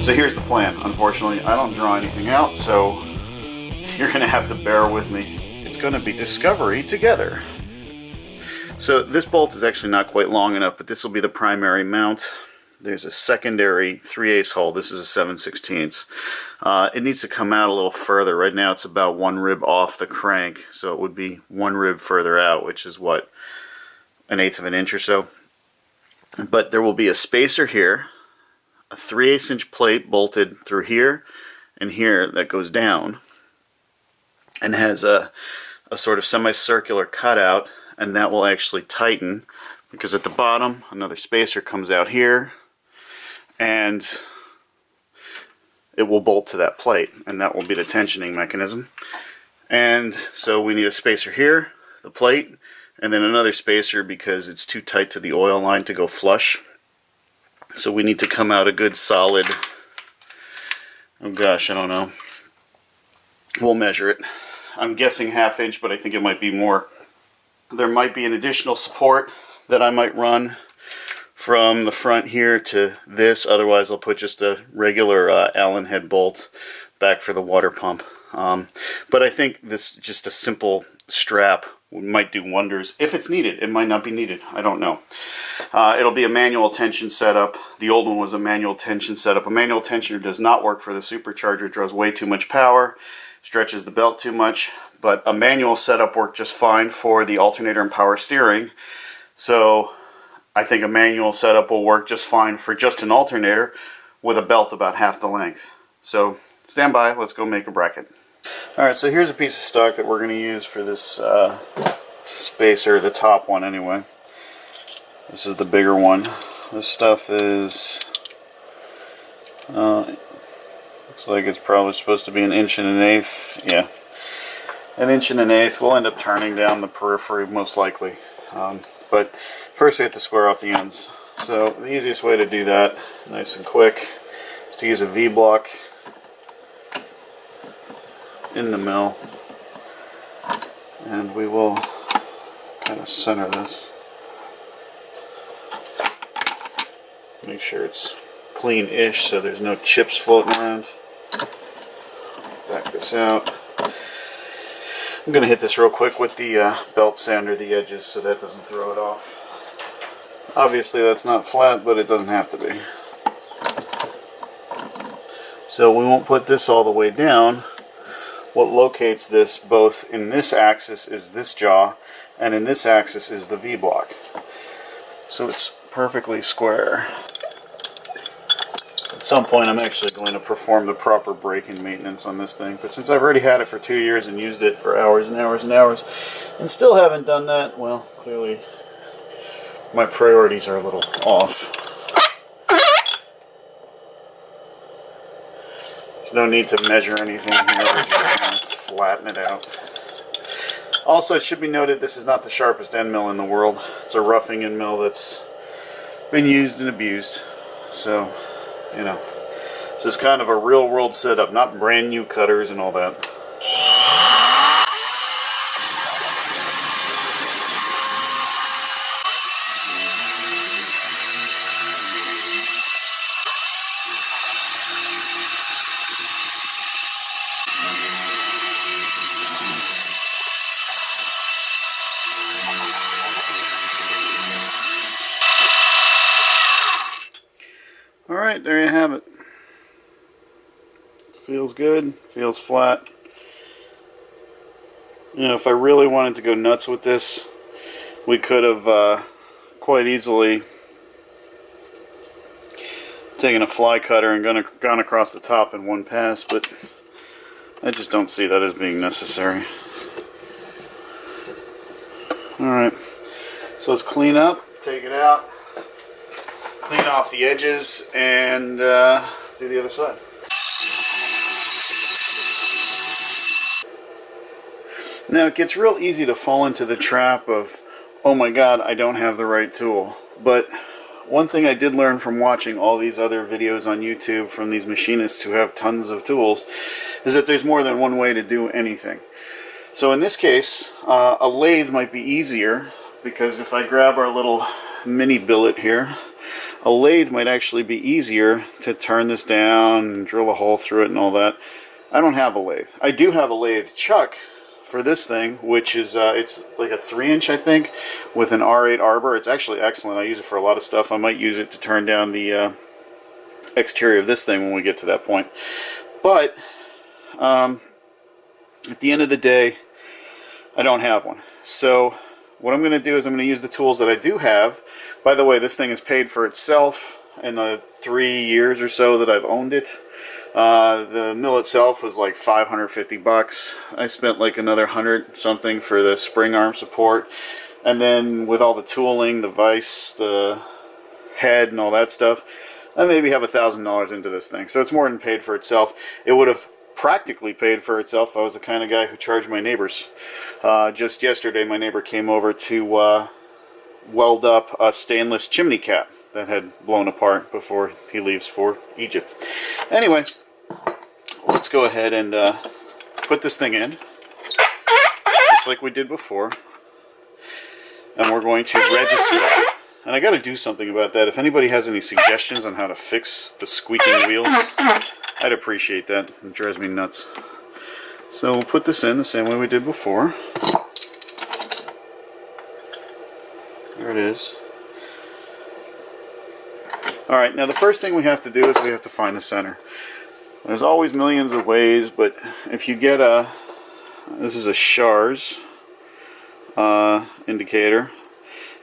So here's the plan. Unfortunately, I don't draw anything out, so you're going to have to bear with me. It's going to be discovery together. So this bolt is actually not quite long enough, but this will be the primary mount. There's a secondary 3/8 hole. This is a 7/16. It needs to come out a little further. Right now it's about 1 rib off the crank, so it would be 1 rib further out, which is what, 1/8 of an inch or so. But there will be a spacer here, a 3/8 inch plate bolted through here and here that goes down and has a sort of semicircular cutout, and that will actually tighten because at the bottom another spacer comes out here and it will bolt to that plate, and that will be the tensioning mechanism. And so we need a spacer here, the plate, and then another spacer because it's too tight to the oil line to go flush. So we need to come out a good solid, oh gosh, I don't know. We'll measure it. I'm guessing 1/2 inch, but I think it might be more. There might be an additional support that I might run from the front here to this. Otherwise I'll put just a regular Allen head bolt back for the water pump. But I think this, just a simple strap, might do wonders. If it's needed. It might not be needed. I don't know. It'll be a manual tension setup. The old one was a manual tension setup. A manual tensioner does not work for the supercharger. It draws way too much power, stretches the belt too much. But a manual setup worked just fine for the alternator and power steering. So I think a manual setup will work just fine for just an alternator with a belt about half the length. So stand by, let's go make a bracket. Alright, so here's a piece of stock that we're going to use for this spacer, the top one anyway. This is the bigger one. This stuff is, looks like it's probably supposed to be 1 1/8 inch. Yeah, 1 1/8 inch. We'll end up turning down the periphery most likely. But first we have to square off the ends. So the easiest way to do that, nice and quick, is to use a V-block in the mill. And we will kind of center this. Make sure it's clean-ish so there's no chips floating around. Back this out. I'm going to hit this real quick with the belt sander, the edges, so that doesn't throw it off. Obviously that's not flat, but it doesn't have to be. So we won't put this all the way down. What locates this both in this axis is this jaw, and in this axis is the V-block. So it's perfectly square. At some point I'm actually going to perform the proper braking maintenance on this thing, but since I've already had it for 2 years and used it for hours and hours and hours and still haven't done that, well, clearly my priorities are a little off. There's no need to measure anything here, we're just trying to flatten it out. Also, it should be noted this is not the sharpest end mill in the world. It's a roughing end mill that's been used and abused. So, you know, this is kind of a real world setup, not brand new cutters and all that. Alright, there you have it. Feels good, feels flat. You know, if I really wanted to go nuts with this, we could have quite easily taken a fly cutter and gone across the top in one pass, but I just don't see that as being necessary. Alright, so let's clean up, take it out, clean off the edges, and do the other side. Now it gets real easy to fall into the trap of, oh my god, I don't have the right tool. But one thing I did learn from watching all these other videos on YouTube from these machinists who have tons of tools is that there's more than one way to do anything. So in this case, a lathe might be easier, because if I grab our little mini billet here, A lathe might actually be easier to turn this down and drill a hole through it and all that. I don't have a lathe. I do have a lathe chuck for this thing, which is it's like a 3-inch, I think, with an R8 arbor. It's actually excellent. I use it for a lot of stuff. I might use it to turn down the exterior of this thing when we get to that point. But at the end of the day, I don't have one. So what I'm going to do is I'm going to use the tools that I do have. By the way, this thing has paid for itself in the 3 years or so that I've owned it. The mill itself was like 550 bucks. I spent like another 100 something for the spring arm support, and then with all the tooling, the vise, the head, and all that stuff, I maybe have $1,000 into this thing. So it's more than paid for itself. It would have practically paid for itself if I was the kind of guy who charged my neighbors. Just yesterday, my neighbor came over to weld up a stainless chimney cap that had blown apart before he leaves for Egypt. Anyway, let's go ahead and put this thing in, just like we did before, and we're going to register it. And I got to do something about that. If anybody has any suggestions on how to fix the squeaking wheels, I'd appreciate that. It drives me nuts. So we'll put this in the same way we did before. There it is. Alright, now the first thing we have to do is we have to find the center. There's always millions of ways, but if you get a, this is a Schar's indicator,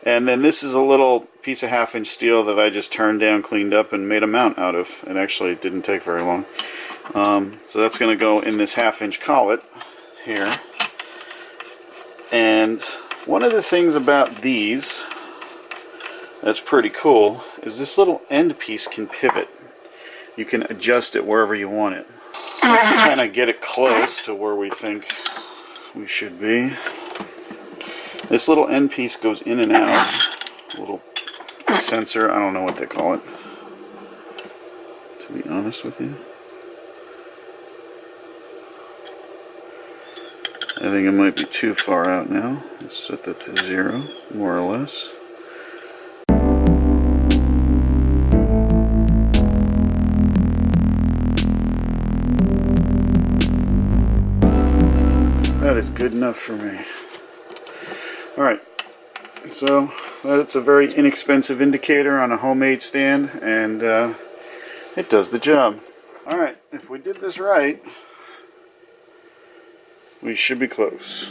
and then this is a little piece of 1/2-inch steel that I just turned down, cleaned up, and made a mount out of. It actually didn't take very long. So that's going to go in this 1/2-inch collet here. And one of the things about these that's pretty cool is this little end piece can pivot. You can adjust it wherever you want it. Let's kind of get it close to where we think we should be. This little end piece goes in and out. A little sensor, I don't know what they call it, to be honest with you. I think it might be too far out now. Let's set that to 0, more or less. That is good enough for me. Alright, so that's a very inexpensive indicator on a homemade stand, and it does the job. Alright, if we did this right, we should be close.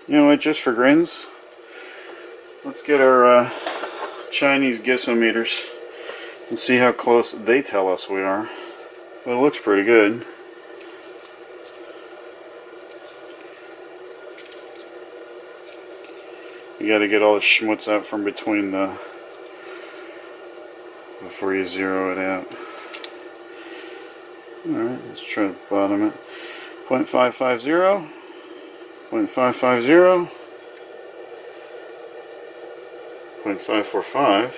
You know what, just for grins, let's get our Chinese guessometers and see how close they tell us we are. But it looks pretty good. You gotta get all the schmutz out from between the, before you zero it out. Alright, let's try to bottom it. 0.550. 0.550, 0.545,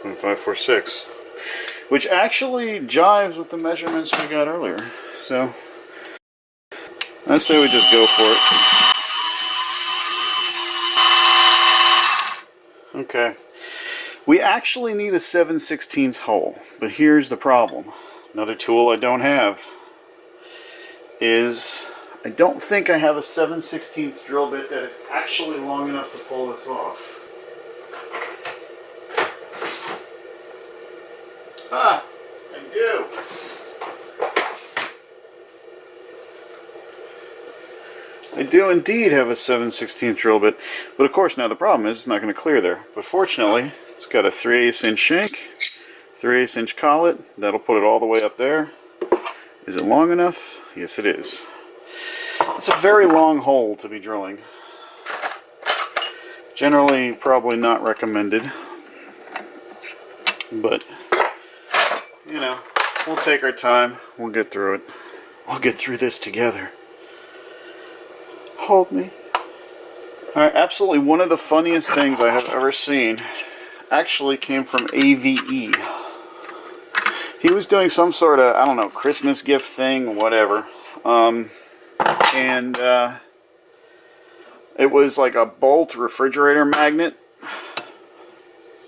0.546, which actually jives with the measurements we got earlier. So I say we just go for it. Okay, we actually need a 7/16 hole, but here's the problem. Another tool I don't have is I don't think I have a 7/16 drill bit that is actually long enough to pull this off. Ah, I do. I do indeed have a 7/16 drill bit, but of course now the problem is it's not going to clear there. But fortunately, it's got a 3/8 inch shank, 3/8 inch collet, that'll put it all the way up there. Is it long enough? Yes, it is. It's a very long hole to be drilling. Generally, probably not recommended. But, you know, we'll take our time. We'll get through it. We'll get through this together. Hold me. Alright, absolutely one of the funniest things I have ever seen actually came from AVE. He was doing some sort of, I don't know, Christmas gift thing, whatever. It was like a bolt refrigerator magnet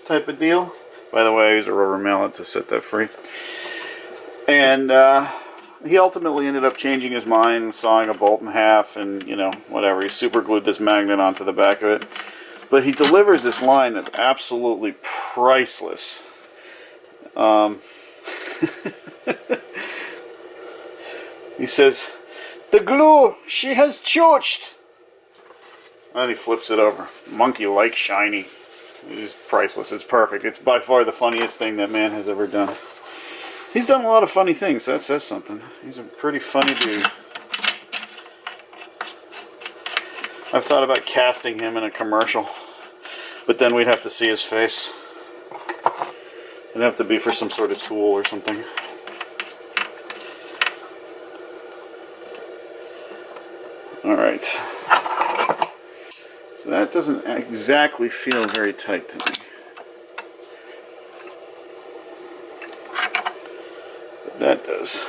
type of deal. By the way, I use a rubber mallet to set that free. And he ultimately ended up changing his mind, sawing a bolt in half, and, you know, whatever. He super glued this magnet onto the back of it. But he delivers this line that's absolutely priceless. He says, "The glue, she has choked." And then he flips it over. Monkey like shiny. It is priceless. It's perfect. It's by far the funniest thing that man has ever done. He's done a lot of funny things. That says something. He's a pretty funny dude. I've thought about casting him in a commercial, but then we'd have to see his face. It'd have to be for some sort of tool or something. Alright. So that doesn't exactly feel very tight to me. But that does.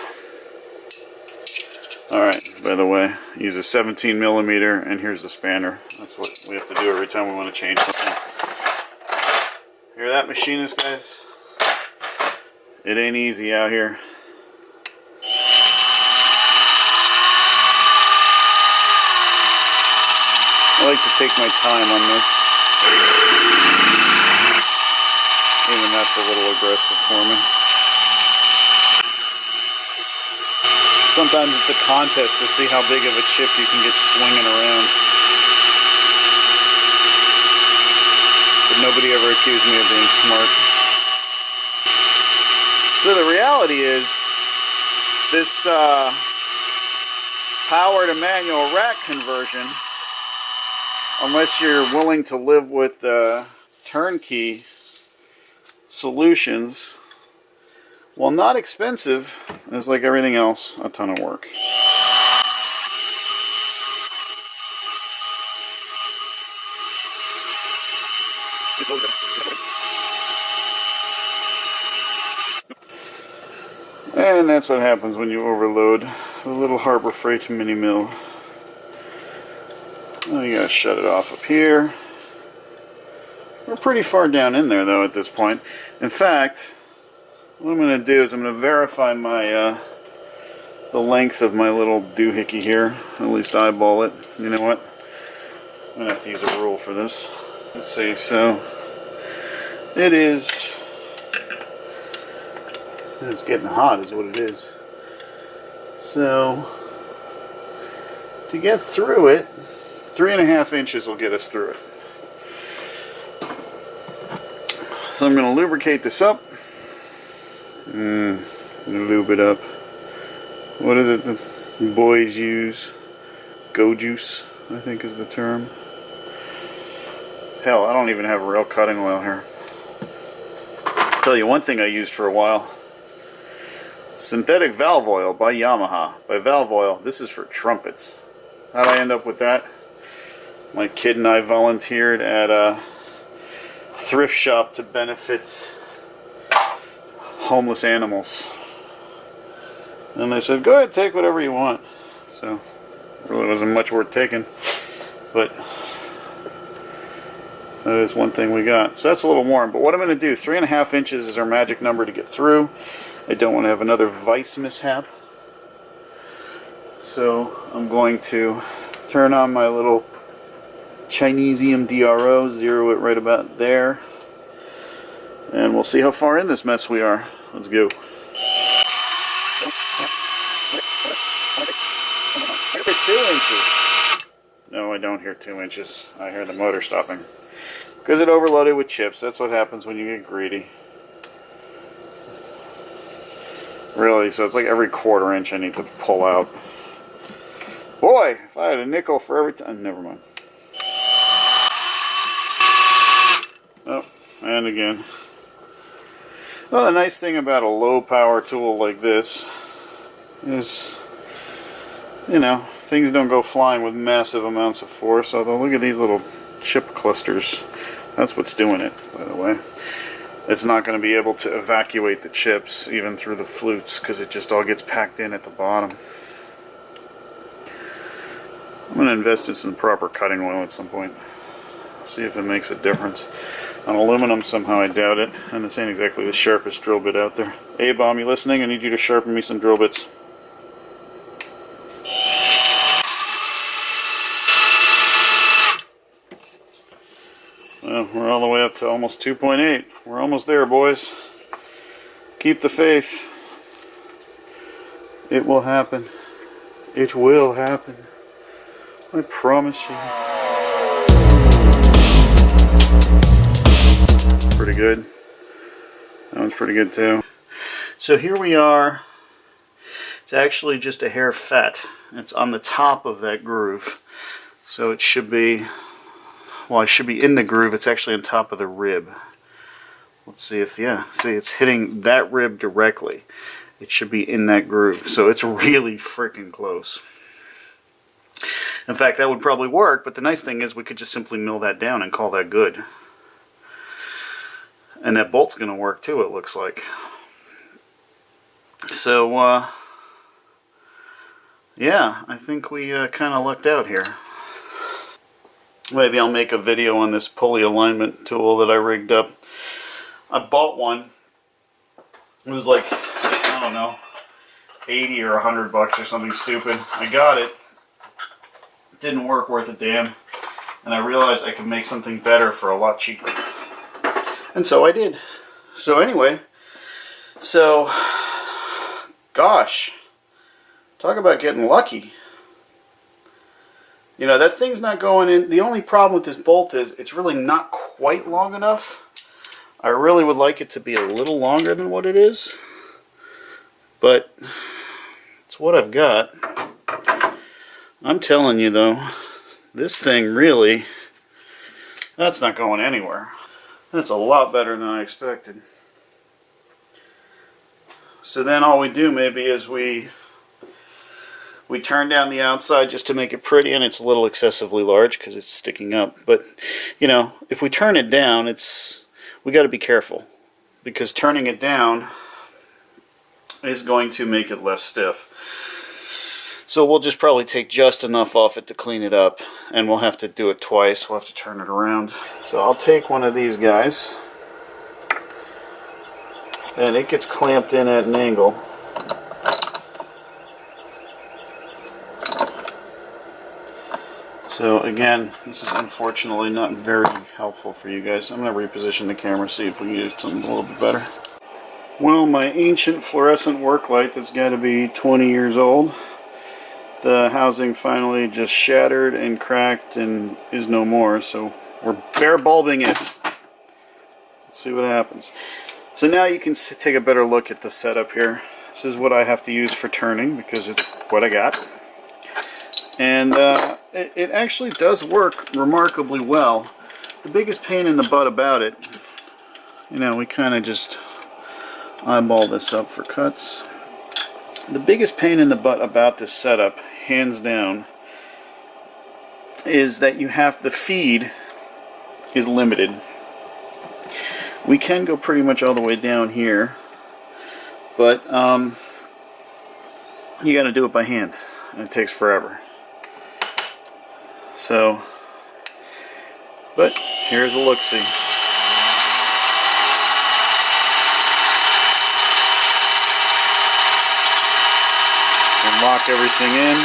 Alright, by the way, use a 17mm, and here's the spanner. That's what we have to do every time we want to change something. Hear that, machinists, guys? It ain't easy out here. I like to take my time on this. Even that's a little aggressive for me. Sometimes it's a contest to see how big of a chip you can get swinging around. But nobody ever accused me of being smart. So the reality is, this power to manual rack conversion, unless you're willing to live with turnkey solutions, while not expensive, is like everything else, a ton of work. And that's what happens when you overload the little Harbor Freight mini mill. Oh, you gotta shut it off up here. We're pretty far down in there though at this point. In fact, what I'm gonna do is I'm gonna verify my the length of my little doohickey here. At least eyeball it. You know what? I'm gonna have to use a rule for this. Let's see, so it is, it's getting hot is what it is. So to get through it, 3.5 inches will get us through it. So I'm going to lubricate this up. Lube it up. What is it the boys use? Go juice, I think is the term. Hell, I don't even have real cutting oil here. I'll tell you one thing I used for a while. Synthetic valve oil by Yamaha. By valve oil, this is for trumpets. How'd I end up with that? My kid and I volunteered at a thrift shop to benefit homeless animals. And they said, go ahead, take whatever you want. So, it really wasn't much worth taking. But that is one thing we got. So that's a little warm. But what I'm going to do, 3.5 inches is our magic number to get through. I don't want to have another vice mishap. So I'm going to turn on my little Chinesium DRO, zero it right about there. And we'll see how far in this mess we are. Let's go. I hear 2 inches. No, I don't hear 2 inches. I hear the motor stopping. Because it overloaded with chips. That's what happens when you get greedy. Really, so it's like every 1/4 inch I need to pull out. Boy, if I had a nickel for every time. Never mind. Oh, and again. Well, the nice thing about a low power tool like this is, you know, things don't go flying with massive amounts of force. Although look at these little chip clusters. That's what's doing it, by the way. It's not going to be able to evacuate the chips even through the flutes because it just all gets packed in at the bottom. I'm going to invest in some proper cutting oil at some point. See if it makes a difference. On aluminum, somehow I doubt it. And this ain't exactly the sharpest drill bit out there. A-Bomb, you listening? I need you to sharpen me some drill bits. Well, we're all the way up to almost 2.8. We're almost there, boys. Keep the faith. It will happen. It will happen. I promise you. Pretty good. That one's pretty good too. So here we are. It's actually just a hair fat. It's on the top of that groove. So it should be, well, it should be in the groove. It's actually on top of the rib. Let's see if, yeah, see, it's hitting that rib directly. It should be in that groove. So it's really freaking close. In fact, that would probably work, but the nice thing is we could just simply mill that down and call that good. And that bolt's going to work too, it looks like. So, yeah, I think we kind of lucked out here. Maybe I'll make a video on this pulley alignment tool that I rigged up. I bought one. It was like, I don't know, 80 or 100 bucks or something stupid. I got it. It didn't work worth a damn. And I realized I could make something better for a lot cheaper. And so I did. So anyway, so, gosh, talk about getting lucky. You know, that thing's not going in. The only problem with this bolt is it's really not quite long enough. I really would like it to be a little longer than what it is. But it's what I've got. I'm telling you though, this thing really, that's not going anywhere. That's a lot better than I expected. So then all we do maybe is we turn down the outside just to make it pretty, and it's a little excessively large because it's sticking up. But, you know, if we turn it down, we got to be careful because turning it down is going to make it less stiff. So we'll just probably take just enough off it to clean it up, and we'll have to do it twice. We'll have to turn it around. So I'll take one of these guys, and it gets clamped in at an angle. So again, this is unfortunately not very helpful for you guys. I'm going to reposition the camera, see if we can get something a little bit better. Well, my ancient fluorescent work light that's got to be 20 years old, the housing finally just shattered and cracked and is no more, so we're bare bulbing it. Let's see what happens. So now you can take a better look at the setup here. This is what I have to use for turning because it's what I got. And it actually does work remarkably well. The biggest pain in the butt about it, you know, we kind of just eyeball this up for cuts. The biggest pain in the butt about this setup, hands down, is that you have, the feed is limited. We can go pretty much all the way down here, but you got to do it by hand, and it takes forever. So, but here's a look-see. We'll lock everything in.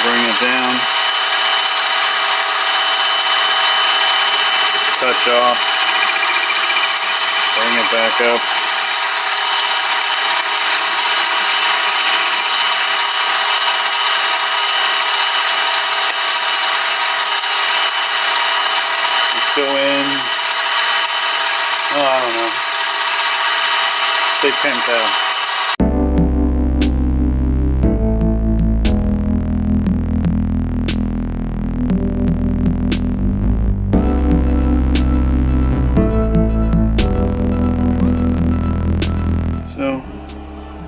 Bring it down. Touch off. Bring it back up. Go in, oh, I don't know, say 10 thou.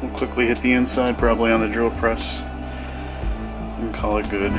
We'll quickly hit the inside, probably on the drill press, and call it good.